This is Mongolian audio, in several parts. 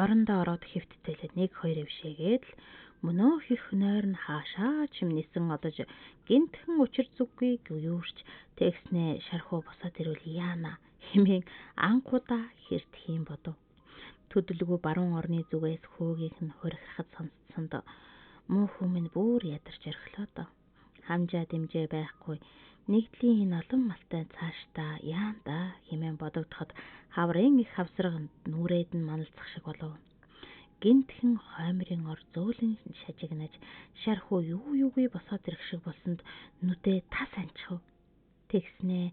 Орондоо ороод хэвтцээлээ 1 2 өвшээгээд л мөнөө хих нойр нь хаашаа ч юм нисэн одож гинтхэн учир зүггүй гүйвэрч тэгснээ шархуу босоод ирвэл яана хэмээн анхудаа хэртгэхийн бодов. Төдөлгөө баруун орны зүгээс хөөгийг нь хурихрахад сонсцсонд муу хүмүүс бүр ядарч орхилоо. Хамжаа дэмжээ байхгүй нэгдлийн энэ олон малтай цаашдаа яанда хэмээн бодогдоход хаврын их хавсраг нүрээд нь маналцах шиг болов. Гинтхэн хоймрын ор зөөлөн шажигнаж шархуу юугүй босоод ирэх шиг болсонд нүдээ тас анчихв. Тэгснээ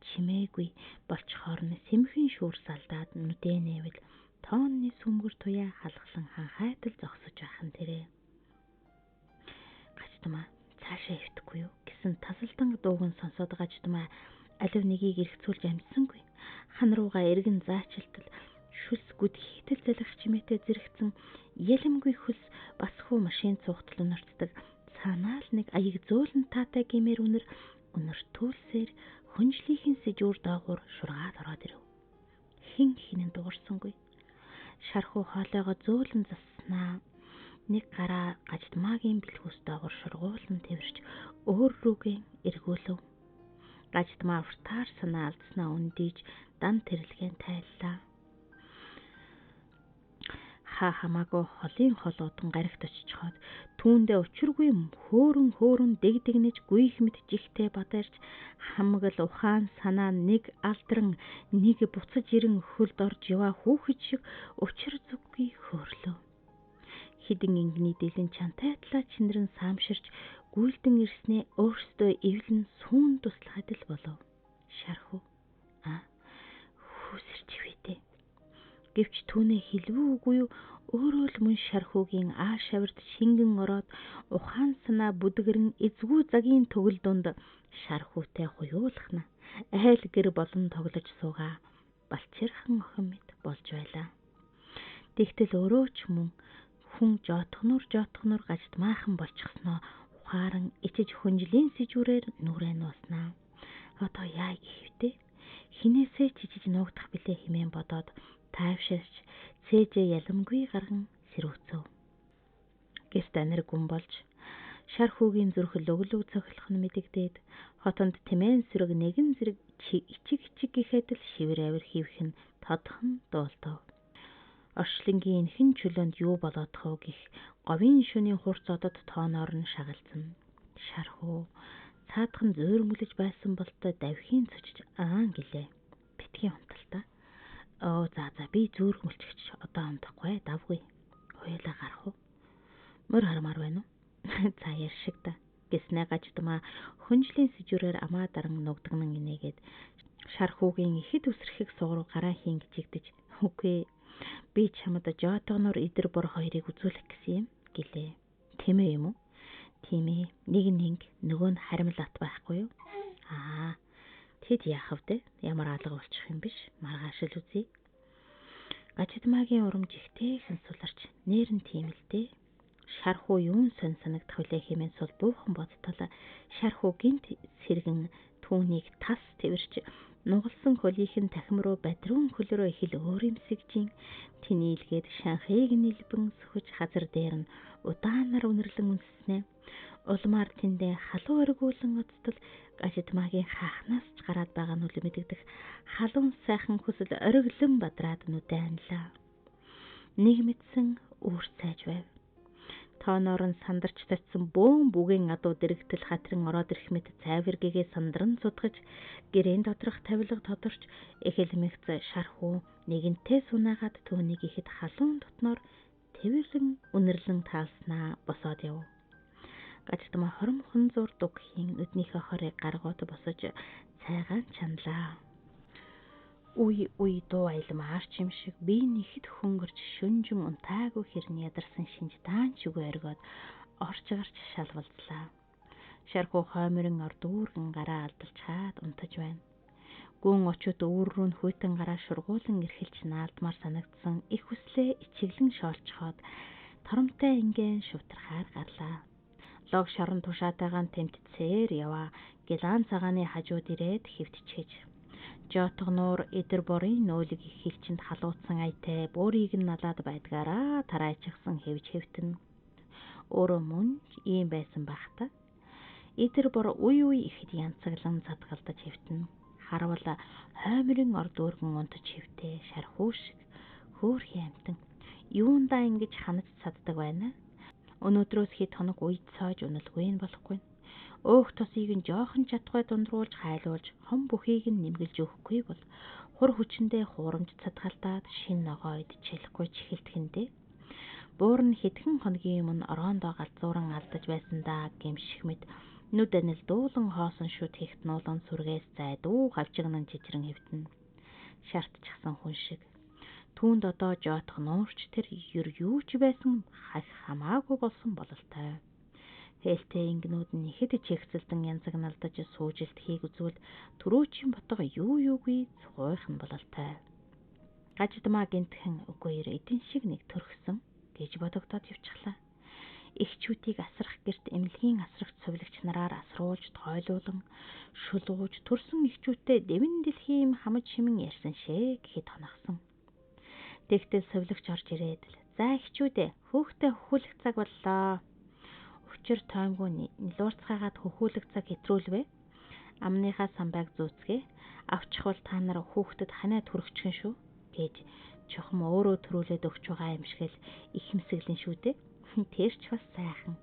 чимээгүй болчхоор нь сэмхэн шүүрс алдаад нүдээ нээвэл тоонны сүмгэр туяа халахлан ханхайтал зогсож байхын тэрэ. Гажтмаа цаашаа хөвтөхгүй юу гэсэн тасалдан дууган сонсоод гажтмаа алив нэгийг эргцүүлж амжсангүй. Хан руугаа эргэн заачилтал шүлс гүд хийтэл залгах чимээтэй зэрэгцэн ялэмгүй хөлс басхуу машин цугтал өнөртдөг цаанаал нэг аяг зөөлөн таатай гэмээр өнөртүүлсээр хүнжлийнхэн сэжүүр доогуур шургаад ороод ирэв. Хин хинэн дуурсангүй. Шархуу хоолойгоо зөөлөн заснаа. Нэг гараа гажтмаагийн бэлхүүс доогуур шургуулан тэрвэрч өөр рүүгээ эргүүлв. Гажтмаа автаар санаа алдснаа үндийж дан тэрэлгэн тайллаа. Хамаагүй холын холоотон гарагт очичхоод түүндээ учиргүй хөөрөн дэгнэж гүйх мэд жигтэй бадарч хамгал ухаан санаа нэг алдран нэг буцаж ирэн хөлд орж яваа хүүхэд шиг учир зүггүй хөөрлөө. Хідэн ингэний дэлэн чантайтлаа чинрэн саамширч гүйлдэн ирснээ өөрсдөө эвлэн сүүн туслахад л болов. Шархуу хүүсэрч ивэдэ. Гэвч түүнээ хэлвүү үгүй юу өөрөө л мөн шархуугийн шаварт шингэн ороод ухаан санаа бүдгэрэн эзгүй загийн төгөл дунд шархуутай хуйуулахна айл гэр болон тоглож суугаа балчирхан охин мэд болж байлаа. Тэгтэл өөрөө ч мөн хүн жоотхнуур гажтмаахан болчихсноо ухааран ичиж хүнжлийн сэжүүрээр нүрээ нууснаа. Одоо яа гэвдэ хинээсээ чижиж нуугдах билээ хэмээн бодоод тайвширч цээжээ ялэмгүй гарган сэрүүцөв. Гэвч анир гүн болж шархуугийн зүрх löглөг цохилох нь мэдэгдээд хотонд тэмээн сүрэг нэгэн зэрэг ичиг гэхэд л шивэр авир хийвэх нь тодхон дуултав. Оршлингийн энхэн чөлөөнд юу болоодхоо гих говийн шөнийн хурц одод тооноор нь шагалзсан. Шархуу цаадхан зөөрмөлж байсан болтой давхийн цочж гэлээ. Битгий унталтаа. За би зөөрх мөлчгч одоо унтахгүй давгүй. Хоёулаа гарах уу? Мөр хармаар байна уу? За яршиг та. Гэснээ гажтмаа хүнжлийн сэжүүрээр амаа даран нугдгнан инээгээд шархуугийн ихэд үсрэхийг сууруу гараа хийн гिचигдэж үгүй би чамд жоотогноор идэр бор хоёрыг үзүүлэх гэсэн юм гэлээ. Тэмээ юм уу? Тийм ээ. Нэг нөгөө нь харимл ат байхгүй юу? Тэд яах вэ? Ямар алга болчих юм биш. Маргааш л үзье. Гажтмаагийн урамж ихтэйхэн суларч нэрэн тийм л дээ. Шархуу юун сон санагдах вүлээ хэмээн сул буухан бодтол шархуу гинт сэргэн түүнийг тас тэрч нугалсан хөлийнхэн тахим руу бадрун хөл рүү их л өөр юмсэгжин тэний илгээд шанхыг нэлбэн сөхөж хазар дээр нь удаанаар үнэрлэн үнснэ. Улмаар тэндээ халуун өргүүлэн оцтол гажтмаагийн хаахнаас ч гараад байгаа нь үл мэдэгдэх халуун сайхан хүсэл ориглон бадраад нүдэ анлаа. Нэг мэдсэн үүр цайж байв. Тооноор нь сандарч татсан бөөн бүгийн адуу дэрэгтэл хатрин ороод ирэх мэт цайвэргэгээ сандран цутгаж гэрийн доторх тавилга тодорч эхэл мэгц шархуу нэгэнтээ сунаагаад түүнийг ихэд халуун дотноор тэрвэрэн үнэрлэн таалснаа босоод яв. Гажтмаа хоромхон зур дугхийн нүднийхээ хорыг гаргууд босож цайгаан чанлаа. Уй дуу аялмаарч юм шиг би нэхэд хөнгөрч шүнжин унтаагүй хэрний ядарсан шинж таанч үгүй оргиод орч гарч шалвалцлаа. Шархуу хоймрын ор дүүргэн гараа алдалж хаад унтаж байна. Гүн очууд өвөр рүү нь хүйтэн гараа шургуулан эрхэлж наалдмаар санагдсан их хүслээ ичиглэн шоолцоход торомтой ингийн шутрахаар гарлаа. Лог шорон тушаатайгаан тэмтцээр яваа гилаан цагааны хажууд ирээд хэвтчихэж Жотгоноор эдэр борын нөөлийг хилчинд халуутсан аятай буурийг нь налаад байдгаараа тарайчихсан хэвж хэвтэн. Өөрөө мөн ийм байсан байх та. Эдэр бор үе ихэд янцаглан задгалдаж хэвтэн. Харвал хоймрын орд өргөн унтаж хэвтээ шархуу шиг хөөрхий амтан. Юундаа ингэж ханаж цаддаг байна. Өнөөдрөөс хэд хоног үйд соож уналгүй нь болохгүй. Өөх тосыг нь жоохон чадхай дундруулж хайлуулж хом бүхийг нь нэмгэлж өгөхгүй бол хур хүчэндээ хуурамж цадгалдаад шин ногоо идчихлэхгүй чихэлдэхэндээ. Буур нь хэдхэн хоногийн өмнө ороондоо галзууран алдаж байсан даа гэмших мэд нүд анил дуулан хоосон шүд хийхт нуулан сүргээс зайдуу хавчигнан жижирэн хэвтэн. Шартчихсан хүн шиг. Түүнд одоо жоотох нуурч тэр юу ч байсан хамаагүй болсон бололтой. Хээлтэй ингэнүүд нь ихэд чигсэлдэн янзагналдаж суужилт хийг үзвэл түрүүчийн ботго юугүй цугойхон бололтой. Гаждмаа гинтхэн үгээр эдэн шиг нэг төрхсөн гэж бодогдоод явчихлаа. Эхчүүдийг асрах гэрт эмнэлгийн асрагч сувилагч нараар асруулж тойлуулан шулгууж төрсөн эхчүүдтэй дэвэн дэлхийн хамж шимэн ярьсан шээ гэхэд хоногсон. Тэгтэл сувилагч орж ирээд л за эхчүүдээ хөөхтэй хөхүүлэх цаг боллоо. Учир тоймгүй нилуурцгаагаад хөхүүлэх цаг хэтрүүлвэ. Амныхаа самбайг зүүцгээ. Авчихвал та нар хүүхдэд ханаад хүрчихэн шүү гэж чухам өөрөө төрүүлээд өгч байгаа юм шиг л ихэмсэглэн шүү дээ. Тэрч бас сайхан.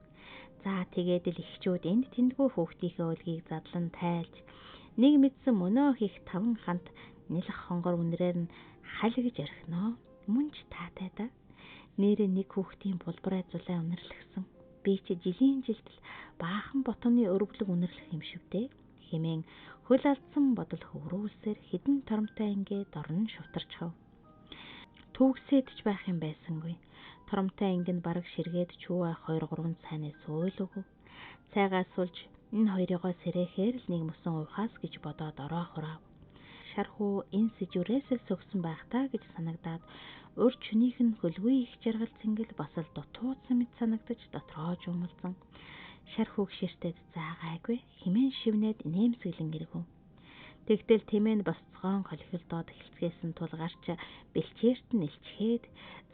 За тэгээд л эхчүүд энд тэндгүй хүүхдийнхээ өлгийг задлан тайлж нэг мэдсэн мөнөө хийх 5 хант нэлэх хонгор үнрээр нь халигж орхиноо. Мөн ч таатай да. Нэрээ нэг хүүхдийн булбараа зулаа үнэрлэгсэн. Би ч жилийн жилдэл баахан ботоны өрөвлөг үнэрлэх юм шивдэ. Хэмээн хөл алдсан бодол хөврүүлсээр хідэн торомтой ингээд орон шувтарчхав. Түүгсэдж байх юм байсангүй. Торомтой ингээд бараг ширгээд чүүвэ 2-3 цайнаас өөлөг. Цайгаас сулж энэ хоёрыгоо сэрэхээр л нэг мөсөн уухаас гэж бодоод ороохороо. Шархуу энэ сэжүрээс л сөгсөн байх та гэж санагдаад өр чөнийх нь хөлгүй их жаргал цэнгэл бас л дутуудсан мэт санагдаж дотроо жумалсан. Шархууг ширтээд заагаагүй химэн шивнээд нэмсгэлэн гэргв. Тэгтэл тэмээн босцоон холхилдоод хэлцгээсэн тул гарч бэлчээрт нь илчгээд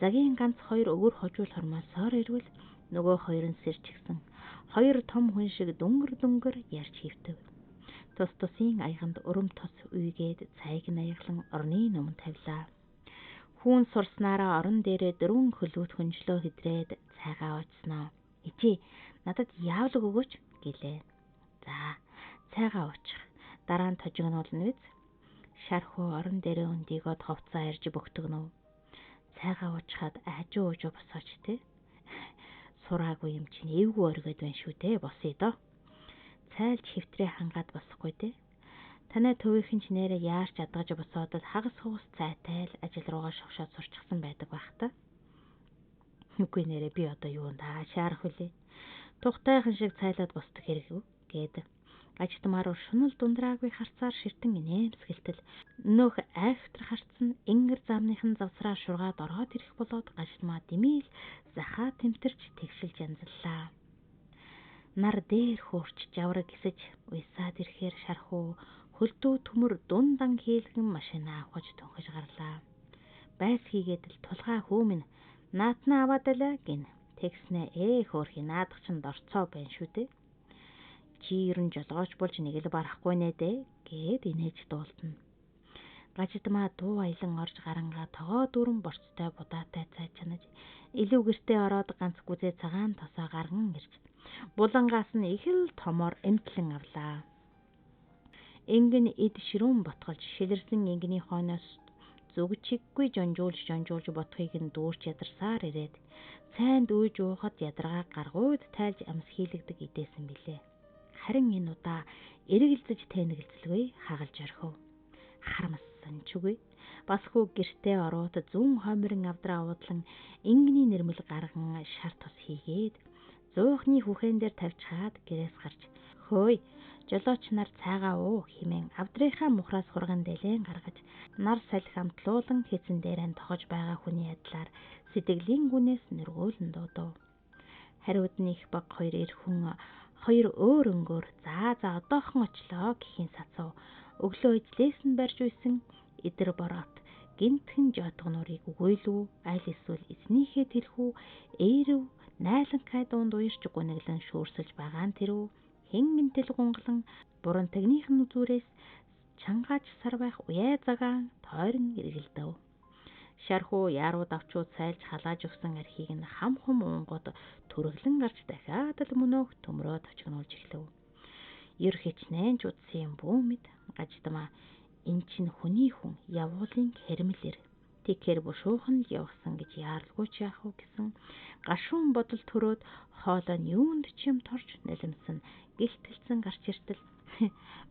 загийн ганц 2 өвөр хожуул хормоосоор ирвэл нөгөө 2 нь сэрчгсэн. 2 том хүн шиг дүнгэр ярьж хөвтөв. Тус тусын аяганд өрөм тос үйгээд цайг нь аяглан орны өмнө тавилаа. Хүүн сурснараа орон дээрээ 4 хөлөөт хөнжлөө хэдрээд цайгаа уучснаа. Ичи надад яавлаг өгөөч гэлээ. За цайгаа уучих. Дараа нь тожигнуулна биз. Шархуу орон дээрээ өндийгөө ховцоо ирж бөхтөгнөв. Цайгаа уучхад аажуу босооч те. Сураагүй юм чинь эвгүй оргиод байна шүү дээ. Босъё доо. Цайлж хөвтрээ хангаад босхгүй те. Танай төвийнхэн ч нэрээ яарч адгаж босоод л хагас хугас цайтай л ажил руугаа шавшаад сурчсан байдаг байх та. Үгүй нэрээ би одоо юунд шаарах вүлээ. Тухтайхан шиг цайлаад босдог хэрэг гээд ажтмаар шунал дундраагүй харцаар ширтэн нэмсгэлтэл нөх айхтар харцсан ингэр замныхан завсраа шургаад ороод ирэх болоод гажтмаа димийл захаа тэмтэрч тэгшилж янзллаа. Нар дээр хөөрч жавраг гисэж уйсаад ирэхээр шархуу хөлдөө төмөр дундан хийлгэн машина авахж төнхөж гарлаа. Байс хийгээд л тулгаа хөөмн наатна аваад алаа гин. Тэгснэ хөөрхи наадах чинь дорцоо байна шүү дээ. Чи ерэн жолгооч болж нэг л барахгүй нэ дээ гээд инээж дуултна. Гажидмаа дуу аялан орж гарангаа тогоо дүүрэн борцтой будаатай цай чанаж илүү гэртээ ороод ганц гүзээ цагаан тосоо гарган ирж булангаас нь их л томоор эмтлэн авлаа. Ингэн эд ширүүн ботголж шилэрсэн ингэний хойноос зүгчиггүй жонжуулж ботхыг нь дүүрч ядарсаар ирээд цайнд үйж уухад ядаргаа гаргууд тайлж амс хийлэгдэг идээсэн билээ. Харин энэ удаа эргэлзэж тэнэгэлзэлгүй хагалж орхив. Харамссан ч үгүй. Басгүй гэртээ ороод зүүн хоймрын авдраа уудлан ингэний нэрмэл гарган шар тус хийгээд зуухны хүхэн дээр тавьчихад гэрээс гарч хөөй жолооч нар цайгаа уу хэмээн авдрынхаа мухраас хурган дэлэн гаргаж нар салхи амтлуулан хэзэн дээрээ тохож байгаа хүний адилаар сэтгэлийн гүнээс нэргүүлэн дуудав. Хариуд нь их баг 2 эр хүн 2 өөр өнгөөр за одоохон очлоо гэхийн сацав Өглөө ижлээс нь барьж үйсэн эдэр борот гинтхэн жотгонорыг өгөөлөө аль эсвэл эзнийхээ тэрхүү ээрв найланхай дунд уярч гуниглан шүүрсэлж байгаа нь тэрв хэн гинтэл гунгалан буран тагнийхэн үзүүрээс чангааж сар байх уяа цагаан тойрон эргэлдэв. Шархуу яруу давчууд сайлж халааж өгсөн архийг нь хам хум уунгод түргэлэн гарч дахиад л мөнөөх төмрөө точгнуулж эхлэв. Ер хичнээн ч утсан бүү мэд гаждмаа энэ чинь хүний хүн явуулын хэрмэлэр тэгэхээр бушуухан л явсан гэж яаралгүй ч яах вэ гэсэн гашуун бодол төрөөд хоолой нь юунд ч юм торж нулимсан гэлтэлцэн гарч иртэл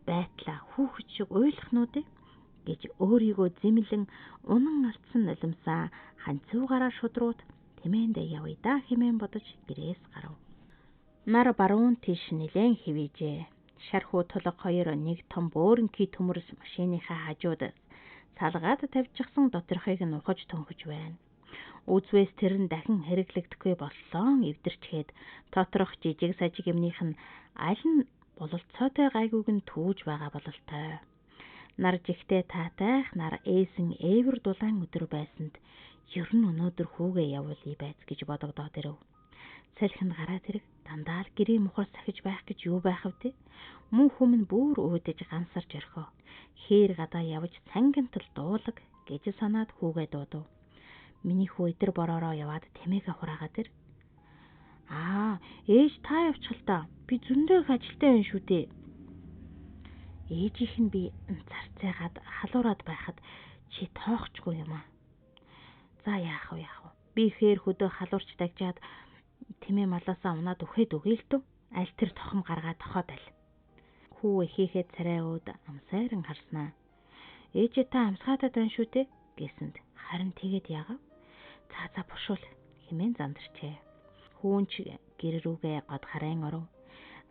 байтлаа хүүхэд шиг ойлгохнууд гэж өөрийгөө зэмлэн унан алдсан нулимсаа ханцуугаараа шудрууд тэмээндээ явъя да хэмээн бодож гэрээс гарав. Нар баруун тийш нилээн хэвижээ. Шархуу толго хоёр нэг том бөөрөнкий төмөрс машиныхаа хажууд салгаад тавьчихсан доторхыг нь ухаж төнхөж байна. Үзвээс тэр нь дахин хэрэглэгдэхгүй боллоо эвдэрчгээд доторх жижиг сажиг юмных нь аль нь бололцоотой гайгүйг нь түүж байгаа бололтой. Нар жигтэй таатайх нар ээсэн ээвэр дулаан өдөр байсанд ер нь өнөөдөр хүүгээ явуулъя байц гэж бодогдоод ирэв. Салхинд гараад ирэг дандаа л гэрийн мухар сахиж байх гэж юу байх вэ? Мөн хүмүн бүр өөдөж гансарч орхио. Хээр гадаа явж цангинтал дуулаг гэж санаад хүүгээ дуудав. Миний хүү эдэр бороороо яваад тэмээгээ хураагаад ир. Ээж та явчихал та. Би зөндөө их ажилтай байна шүү дээ. Ээжийнх нь би зарцаагаад халуураад байхад чи тоохчгүй юм аа. За яах вэ? Би хээр хөдөө халуурч дагжаад тэмээ малаасаа унаад өгөөд өгье л дөө. Аль тэр тохом гаргаад тохоод аль. Хүү эхийнхээ царай өөд амсайран харснаа. Ээж та амсгаадаад байна шүү дээ гэсэнд харин тэгээд яагав? За бушуул хэмээн зандарчээ. Хүүн ч гэр рүүгээ год харайн оров.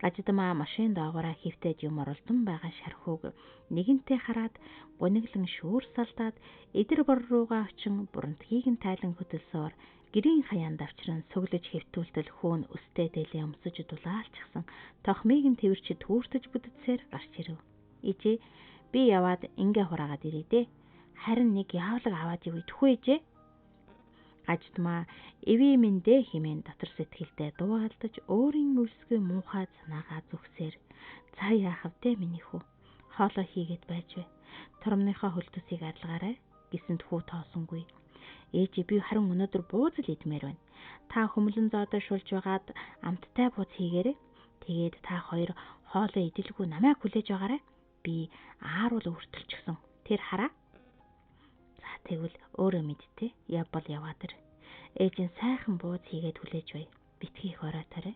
Гаждмаа машин доогоороо хөвтөд юм оролдсон байгаа шархууг нэгэнтээ хараад гуниглан шүүр салдаад эдэр бор руугаа очин бурантгийг нь тайлан хөдөлсөөр гэрийн хаяанд авчран сүглэж хэвтүүлтэл хүүн өстэй дээлээ өмсөж дулаалчихсан тохмыг нь тэрч түүртэж бүдэтсээр гарч ирэв. Ижээ би яваад ингээ хураагаад ирээ дээ. Харин нэг яавлаг аваад ивэ тхүү ижээ. Гаждмаа эвээ минь дээ хэмээн дотор сэтгэлдээ дуугалдаж өөрийн үлсгүй муухай санаагаа зүгсээр за яах вэ миний хүү хоолой хийгээд байж вэ тормныхоо хөлтөсийг арилгаарай гэсэнд хүү тоосонгүй. Ээж би харин өнөөдөр бууз л идмээр байна. Та хөмлөн зоодоо шулж байгаад амттай бууз хийгээрэй. Тэгээд та хоёр хоолой идэлгүй намайг хүлээж байгаарай. Би ааруул өртөлчихсөн. Тэр хараа. Тэгвэл өөрөө мэдтээ явбал яваад ир. Ээж нь сайхан бууз хийгээд хүлээж бай. Битгий хорооторой.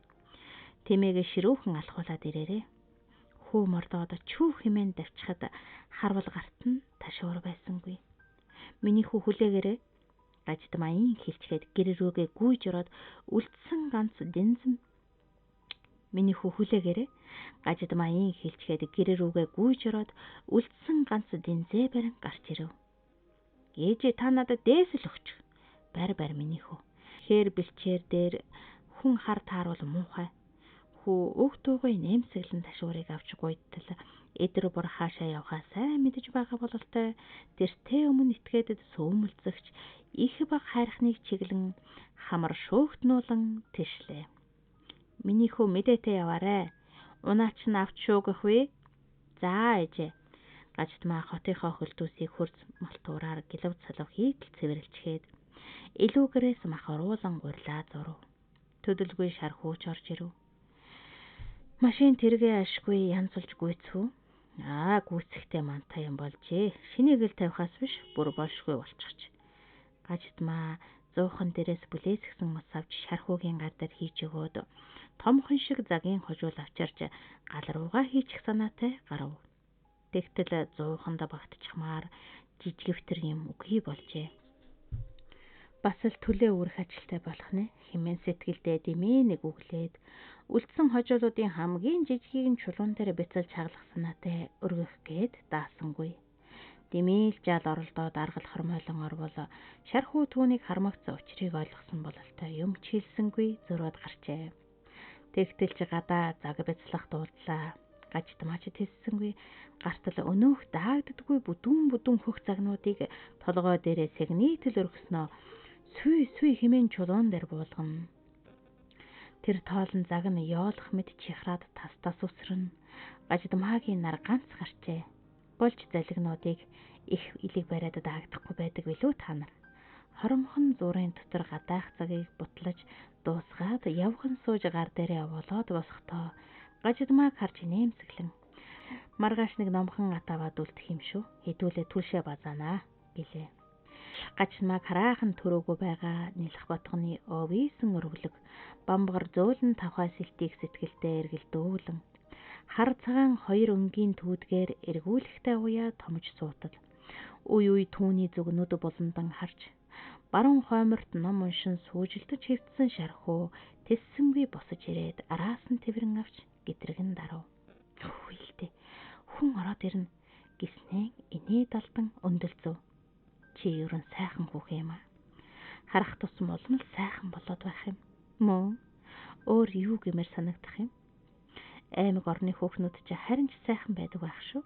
Тэмээгээ ширүүхэн алхуулаад ирээрээ. Хүү мордоод чүү хэмээн давчхад харвал гарт нь ташуур байсангүй. Миний хүү хүлээгээрээ. Гаждмаа хэлчгээд гэр рүүгээ гүйж ороод үлдсэн ганц дэнзэм. Миний хүү хүлээгээрээ. Гаждмаа хэлчгээд гэр рүүгээ гүйж ороод үлдсэн ганц дэнзээ барин гарч ирэв. Ээж та надад дээсэл өгч. Барь миний хүү. Хээр бэлчээр дээр хүн хар тааруул муухай. Хүү өг дуугай нэмсэглэн ташуурыг авч гуйдтал эдэр бор хаашаа явхаа сайн мэдэж байгаа бололтой тэртээ өмнө итгээдэд сөөмөлцөгч их баг хайрхныг чиглэн хамар шөөгтнүүлэн тэшлээ. Миний хүү мэдээтэй яваарэ. Унаач нь авч шүүгэх вэ? За ээжээ. Гаждмаа хотынхоо хөлтөөсийг хөрз малтуураар гэлв цалав хийтэл цэвэрлчгээд илүүгээрээс махаруулан гурлаа зурв. Төдөлгүй шархууч орж ирэв. Машин тэргээ ашгүй янзулж гүйцв. Гүйцэхтэй мантай юм болжээ. Шинийг л тавихаас биш бүр болшгүй болчихч. Гаждмаа зуухан дээрээс бүлээсгсэн ус авч шархуугийн гар дээр хийж өгөөд томхон шиг загийн хожуул авчирч гал руугаа хийчих санаатай гарав. Тэгтэл зууханд багтчихмаар жижигвтер юм үгүй болжээ. Бас л төлөө өрөх ажилтай болох нэ хэмээн сэтгэлдээ дэмээ нэг өглээд үлдсэн хожуулуудын хамгийн жижигийг нь чулуун дээр бяцалж хаглах санаатай өргөх гээд даасангүй. Дэмээл жаал оролдоод аргал хормойлон орвол шархуу түүнийг хармагц учрыг ойлгосон бололтой юм чийлсэнгүй зөрөөд гарчээ. Тэгтэл ч гадаа заг бяцлах дуулдлаа. Гажидмаа ч тэссэнгүй гартал өнөөх даагддаггүй бүдүүн хөх загнуудыг толгой дээрээ сэгнийтэл өргөснөө сүй хэмээн чулуун дээр буулгана. Тэр тоолон заг нь ёолох мэд чихраад тас үсрэн. Гажидмаагийн нар ганц гарчээ. Болж залгинуудыг их илэг бариад даагдахгүй байдаг билүү та нар. Хоромхон зурын дотор гадаах цагийг бутлаж дуусгаад явхан сууж гар дээрээ болоод босохдоо Гажидмааг харж нэмсэглэн маргааш нэг номхон атаваад үлдэх юм шүү. Хэдүүлээ түлшээ базаанаа гэлээ. Гажидмааг хараахан төрөөгүй байгаа нэлэх ботгоны овийсэн өргөлөг бамбар зөөлөн тавхай сэлтийг сэтгэлдээ эргэлдүүлэн хар цагаан хоёр өнгийн түүдгээр эргүүлэхтэй уяа томж суутал. Үе түүний зүгнүүд болондан харж баруун хойморт ном уншин суужилдаж хэвтсэн шархуу тэссэнгүй босож ирээд араас нь тэврэн авч гэтрэгэн дарав. Хүйлдэ хүн ороод ирнэ гэснээ инээ далдан өндөлцөв. Чи ерөн сайхан хүүх юм аа. Харах тусам улам л сайхан болоод байх юм. Мөн өөр юу гэмээр санагдах юм? Аймаг орны хүүхнүүд ч харин ч сайхан байдаг байх шүү.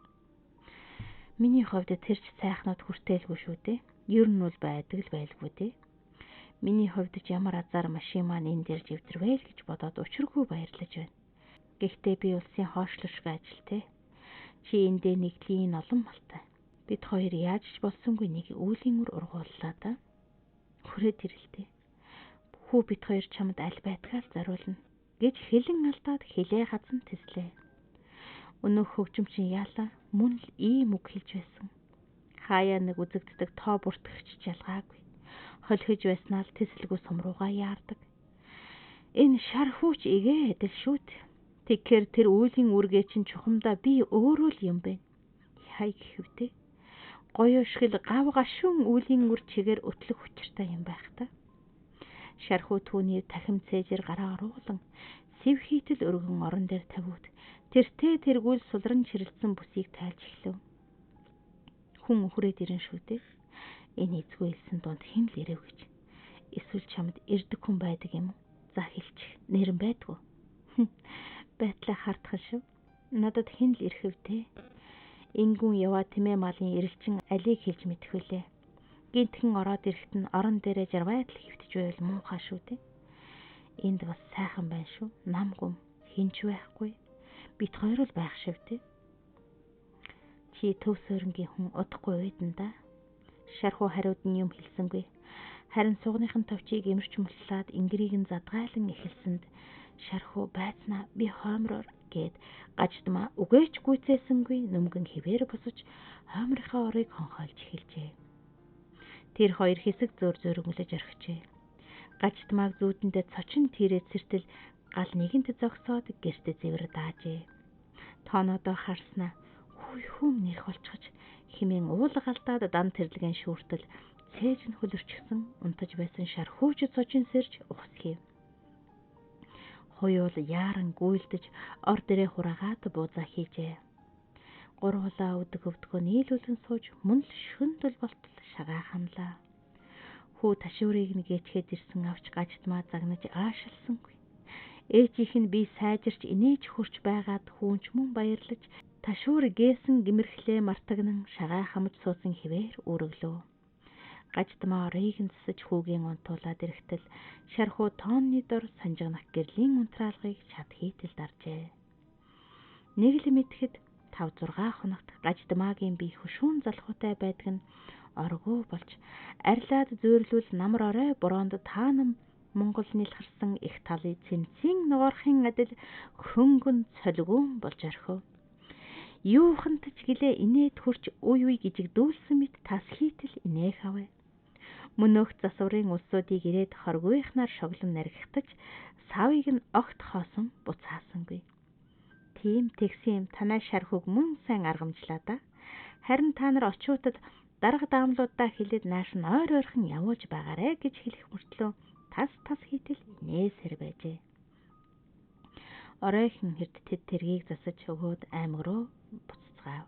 Миний хувьд тэр ч сайхнууд хүртээлгүй шүү дээ. Ер нь бол байдаг л байлгүй дээ. Миний хувьд ч ямар азар машин маань энэ дээр живдэрвэ л гэж бодоод учиргүй баярлаж байна. Гэхдээ би улсын хоошлошгүй ажил те. Чи эндээ нэгдлийн олон малтай. Бид хоёр яаж ч болсонгүй нэг үүлийн үр ургууллаа да. Хүрээд ирэлтэй. Хүү бид хоёр чамд аль байтгаар заруулна гэж хэлэн алдаад хилээ хазан тэслээ. Өнөөх хөгжим чинь яалаа мөн л ийм үг хэлж байсан. Хаяа нэг үзэгддэг тоо бүртгэгч жалгаагүй. Холхиж байснаа л тэсэлгүй сумруугаа яардаг. Энэ шар хүүч игээ эдэл шүүт. Тэгэхээр тэр үүлийн үргээ чинь чухамдаа би өөрөө л юм бэ. Яй гэвдэ. Гоё шгэл гав гашуун үүлийн үр чигээр өтлөх хүчиртай юм байх та. Шархуу түүний тахим цээжээр гараа оруулан сэв хийтэл өргөн орон дээр тавиуд тэртээ тэргүүл сулран чирэлсэн бүсийг тайлж эхлэв. Хүн хүрээд ирэн шүү дээ. Энэ эзгүй элсэн донд хэн л ирэв гэж. Эсвэл чамд ирдэг хүн байдаг юм уу? За хэлчих. Нэрэн байдгүй. Байтлаа хардхан шүү. Надад хэн л ирэх вэ? Ингүүн яваа тэмээ малын ирэлчин алийг хэлж мэдэх үлээ. Гинтхэн ороод ирэхэд нь орон дээрээ жарвайдл хөвтөж байвал муухай шүү дээ. Энд бас сайхан байна шүү. Намгүм хинч байхгүй. Бид хоёр л байх шивдэ. Чи төв суурингийн хүн удахгүй үйдэн да. Шархуу хариуд нь юм хэлсэнгүй. Харин сугныхын товчийг имэрч мөллаад ингэрийг нь задгайлан эхэлсэнд шархуу байцнаа би хоомроор гээд Гажидмаа үгээч гүйцээсэнгүй нүмгэн хിവэр босож хоомрынхаа орыг хонхойлж эхэлжээ. Тэр хоёр хэсэг зөөрөнгөлөж орхижээ. Гажидмааг зүүдэндээ цочин тийрээд сэртэл гал нэгэнт зогсоод гэртэ зэвэр даажээ. Тоонодоо харснаа хүй хүм нэрх болчихож химэн уулга алдаад дан тэрлэгэн шүүртэл цээж нь хөлөрчихсөн унтаж байсан шархууч цочин сэрж ухсхийв. Хоёул яаран гүйлдэж ор дээрээ хураагаад буузаа хийжээ. Гурвуулаа өдгөө нийлүүлэн сууж мөн л шөндөл болтол шагаа хамлаа. Хүү ташуурыг нь гээчгээд ирсэн авч Гажидмаа загнаж аашилсангүй. Ээжийнх нь би сайжирч инээж хурч байгаад хүүнч мөн баярлаж ташуур гээсэн гимэрхлээ мартагнан шагаа хамж суусан хിവэр үргэлөө. Гажидмаа орыг нь засаж хүүгийн унтуулаад ирэхтэл шархуу тоонны дор санжигнах гэрлийн унтраалгыг шат хийтэл даржээ. Нэг л мэдхэд 5-6 хоногт Гажидмаагийн бие хөшүүн залхуутай байдаг нь оргуу болж арилаад зөөрлүүл намар орой бороонд таанам Монгол нэлхарсан их талын цэнцийн нугарахын адил хөнгөн цолигуун болж орхив. Юухантч гэлээ инээд хурч үе гжигдүүлсэн мэт тас хийтэл инээх авэ. Мөнөөх засварын улсуудыг ирээд хоргүйхнаар шоглон наригтаж савыг нь огт хоосон буцаасангүй. Тийм тэгсэн юм танай шархуг мөн сайн аргамжлаа да. Харин та нар очиутад дарга даамлуудаа хэлээд нааш нь ойрхон явуулж байгаарэ гэж хэлэх мөртлөө тас хийтэл нээсэр байжээ. Оройхон хэрд тэд тэргийг засаж өгөөд аймаг руу буццгаав.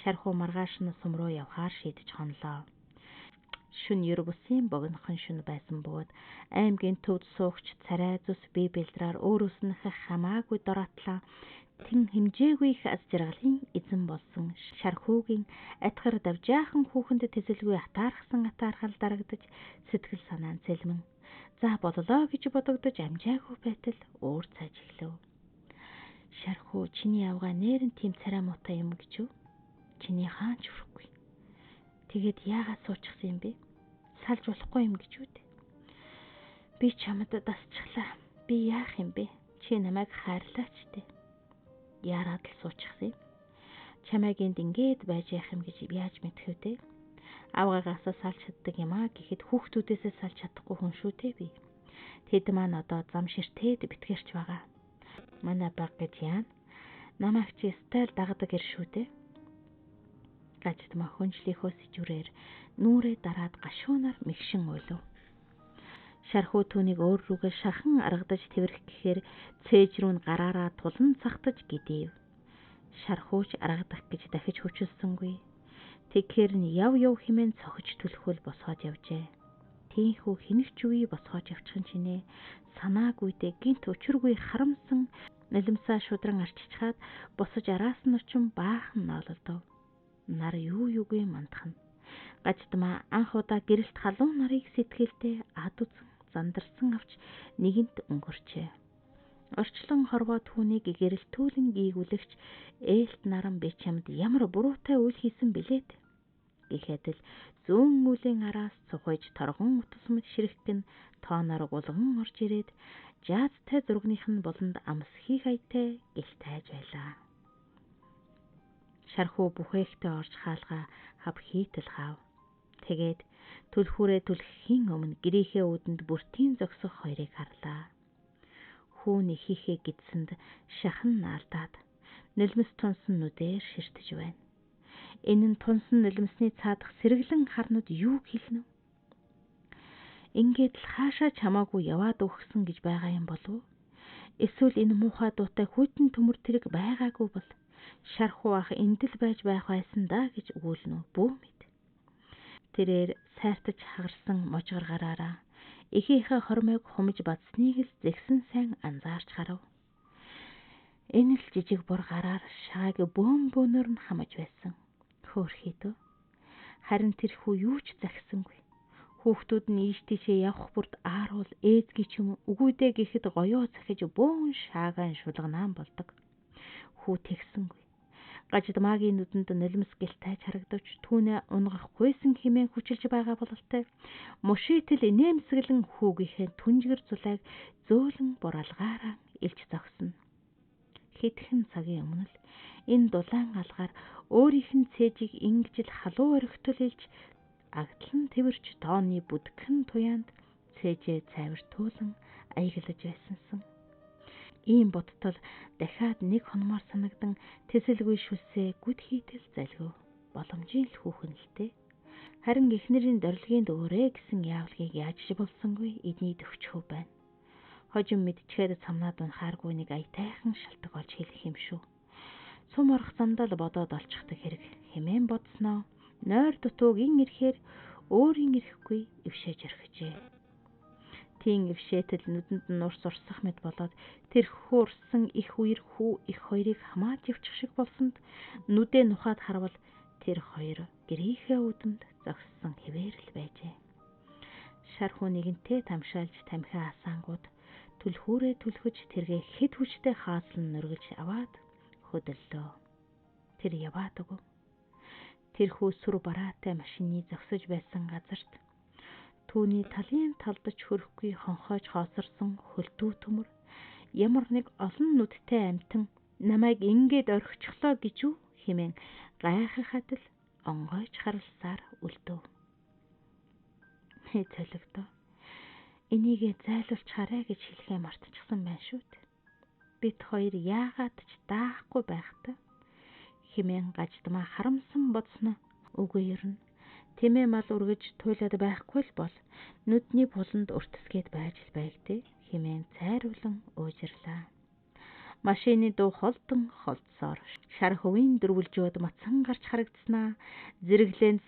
Шархуу маргааш нь сум руу явхаар шийдэж хонлоо. Шүн ер бусын богинохон шүн байсан бөгөөд аймгийн төвд суугч царай зүс бие бэлдраар өөрөөс нь хамаагүй дор атлаа Тэн хэмжээгүй их аз жаргалын эзэн болсон Шархуугийн атгар давжаахан хүүхэнд тэсэлгүй атаархал дарагдаж сэтгэл санаа нь сэлмэн. За боллоо гэж бодогдож амжаагүй байтал өөр цааж эхлэв. Шархуу, чиний явгаа нэрэн тийм царай муутай юм гэж юу? Чиний хаан ч хүрхгүй. Тэгээд яагаад суучихсан юм бэ? Салж болохгүй юм гэж үү? Би чамд дасчихлаа. Би яах юм бэ? Чи намайг хайрлаач дээ. Яарад л суучихсан юм. Чамайг энд ингээд байж яах юм гэж яаж мэдэх вэ? Авгаагаасаа салж чаддаг юм аа гэхэд хүүхдүүдээсээ салж чадахгүй хүн шүү дээ би. Тэд маань одоо зам ширтээд битгэрч байгаа. Манай баг гэж яана. Намайг чи стайл дагдаг ир шүү дээ. Гаждмаа хүнжлийнхөө сэжүрээр нүрээ дараад гашуунаар мэгшин уйлав. Шархуу түүнийг өөр рүүгээ шахан аргадаж тэврэх гэхээр цээж рүү нь гараараа тулан цахтаж гидээв. Шархууч аргадах гэж дахиж хүчилсэнгүй. Тэгэхээр нь яв хэмээн цохиж түлхүүл босгоод явжээ. Тийхүү хинэгч үе босгоод явчихын чинээ санаагүйдээ гинт өчргүй харамсан нулимсаа шудран арчичхаад босож араас нь очин баахан ноололдов. Нар юугүй мандахна. Гаждмаа анх удаа гэрэлт халуун нарыг сэтгэлдээ ад үзэн зандарсан авч нэгэнт өнгөрчээ. Орчлон хорвоо түүнийг гэрэлтүүлэн гийгүүлэгч ээлт наран би чамд ямар буруутай үйл хийсэн билээ гэхэд л зүүн үлийн араас цухойж торгон утасмд ширэхгэн тооноор гулган орж ирээд жаадтай зургных нь болонд амсхий хайтай гэлтайж байлаа. Шархуу бүхээгтээ орж хаалгаа хав хийтэл хаав. Тэгээд түлхүүрээ түлхэхийн өмнө гэрийнхээ үүдэнд бүртийн зогсох хоёрыг харлаа. Хүүн ихийнхээ гидсэнд шахан наалдаад нулимс тунсан нүдээр ширтэж байна. Энэ нь тунсан нулимсны цаадах сэргэлэн харнууд юу хэлнэ? Ингээд л хаашаа чамаагүй яваад өгсөн гэж байгаа юм болов уу? Эсвэл энэ муухай дуутай хүйтэн төмөр тэрэг байгаагүй бол Шархуу ах эндэл байж байх байсан да гэж өгүүлнэ бүү мэд. Тэрээр сайтаж хагарсан можгор гараараа эхийнхээ хормойг хумж бадсныг л зэгсэн сайн анзаарч харав. Энэ л жижиг бор гараар шагааг бөөнөр нь хамаж байсан. Хөөрхийдөө. Харин тэр хүү юу ч загсангүй. Хүүхдүүд нь ийш тийшээ явах бүрд ааруул ээзгүй ч юм үгүйдээ гэхэд гоёо захиж бөөн шаагаан шулганаан болдог. Хүү тэгсэнгүй. Гаждмаагийн нүдэнд нулимс гэлтайж харагдавч түүнээ унгахгүйсэн хэмээн хүчилж байгаа бололтой мушитэл инээмсэглэн хүүгийнхээ түнжгэр зулайг зөөлөн буралгаараа илж зогсно. Хэдхэн цагийн өмнө л энэ дулаан алгаар өөрийнх нь цээжийг ингэж л халуун орхитол илж агдлан тэрч тооны бүдгхэн туяанд цээжээ цайвартуулан аяглаж байсансан. Ийм бодтол дахиад нэг хономоор санагдан тэсэлгүй шүлсээ гүд хийтэл залгив. Боломжийн л хүүхэн л дээ. Харин эхнэрийн дорилгийн дөөрэ гэсэн яавлгийг яаж болсонгүй эдний төвчхөө байна. Хожим мэдчихэд цамнаад унахааргүй нэг аятайхан шалтак олж хэлэх юм шүү. Сум орох замдаа л бодоод олчихдаг хэрэг хэмээн бодсноо нойр дутуугийн ирэхээр өөрийн ирэхгүй өвшөөж орхижээ. Тийм өвшөөтөл нүдэнд нь урс урсах мэт болоод тэр хөөрсөн их үер хүү их хоёрыг хамааж явчих шиг болсонд нүдээ нухаад харвал тэр хоёр гэрийнхээ үдэнд зогссон хэвээр л байжээ. Шархуу нэгэнтээ тамшаалж тамхиа асаангууд түлхүүрээ түлхэж тэргээ хэд хүчтэй хаалсан нөргөж аваад хөдөллөө. Тэр яваад өгөв. Тэр хүү сүр бараатай машины зогсож байсан газарт түүний талын талдаж хөрөхгүй хонхоож хоосорсон хөлтүү төмөр ямар нэг олон нүдтэй амтан намайг ингээд орхичихлоо гэж үү хэмээн гайхахад л онгойж харалсаар үлдэв. Цолигдоо. Энийг зайлуулж хараа гэж хэлэхээ мартчихсан байна шүү дээ. Бид хоёр яагаад ч даахгүй байхтай хэмээн гаждмаа харамсан бодсноо үгүй ернэ. Тэмээ мал үргэж туйлаад байхгүй л бол нүдний буланд уртсгээд байж л байгтээ хэмээн цайруулан уужирлаа. Машины дуу холдон холдсоор Шархуугийн дөрвөлжөөд мацхан гарч харагдснаа зэрэглээнд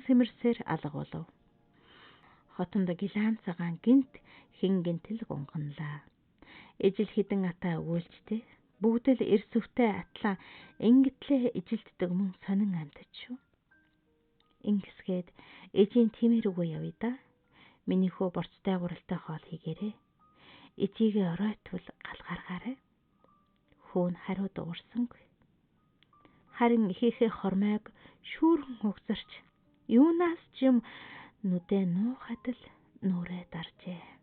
сэмэрсээр алга болов. Хотонд гилаан цагаан гинт хин гинтэл гунганлаа. Ижил хідэн атаа өгүүлжтэй Бүгд л эрсвтэй атлан ингэтлээ ижилддэг мөн сонин амьтад шүү. Ингэсгээд ээжийн тиймэр үгүй явъя да. Миний хөө борцтой гуралтай хоол хийгээрэй. Эжигээ оройтвол гал гаргаарай. Хүү нь хариу дуурсангүй. Харин ихийнхээ хормойг шүүрэн угсарч юунаас ч юм нүдэ нуухад л нүрээ даржээ.